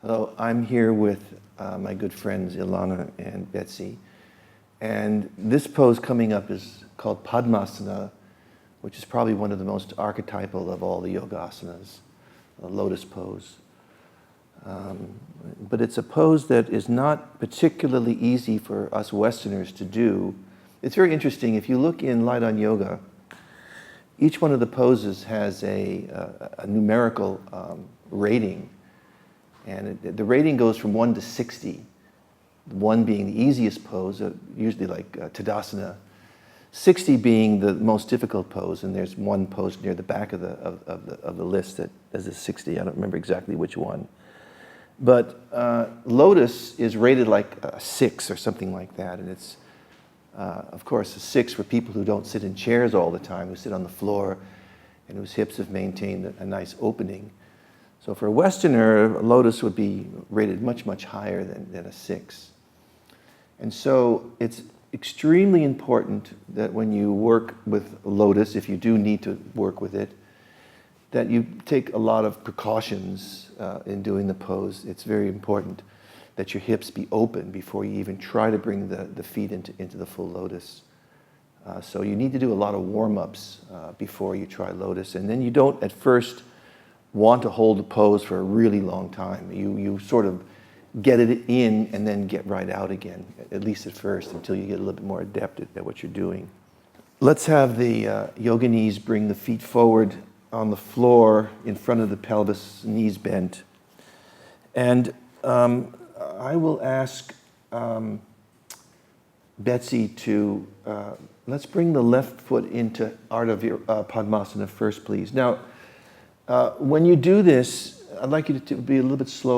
Hello, I'm here with my good friends Ilana and Betsy. And this pose coming up is called Padmasana, which is probably one of the most archetypal of all the yoga asanas, the Lotus Pose. But it's a pose that is not particularly easy for us Westerners to do. It's very interesting. If you look in Light on Yoga, each one of the poses has a numerical rating. And the rating goes from 1 to 60, 1 being the easiest pose, usually like Tadasana, 60 being the most difficult pose, and there's one pose near the back of the list that is a 60. I don't remember exactly which one. But Lotus is rated like a 6 or something like that, and it's, of course, a 6 for people who don't sit in chairs all the time, who sit on the floor, and whose hips have maintained a nice opening. So for a Westerner, Lotus would be rated much, much higher than a 6. And so it's extremely important that when you work with Lotus, if you do need to work with it, that you take a lot of precautions in doing the pose. It's very important that your hips be open before you even try to bring the feet into the full Lotus. So you need to do a lot of warm-ups before you try Lotus. And then you don't, at first, want to hold the pose for a really long time. You sort of get it in and then get right out again, at least at first, until you get a little bit more adept at what you're doing. Let's have the yoginis bring the feet forward on the floor in front of the pelvis, knees bent. And I will ask Betsy to, let's bring the left foot into Ardha Padmasana first, please. Now, when you do this, I'd like you to be a little bit slow.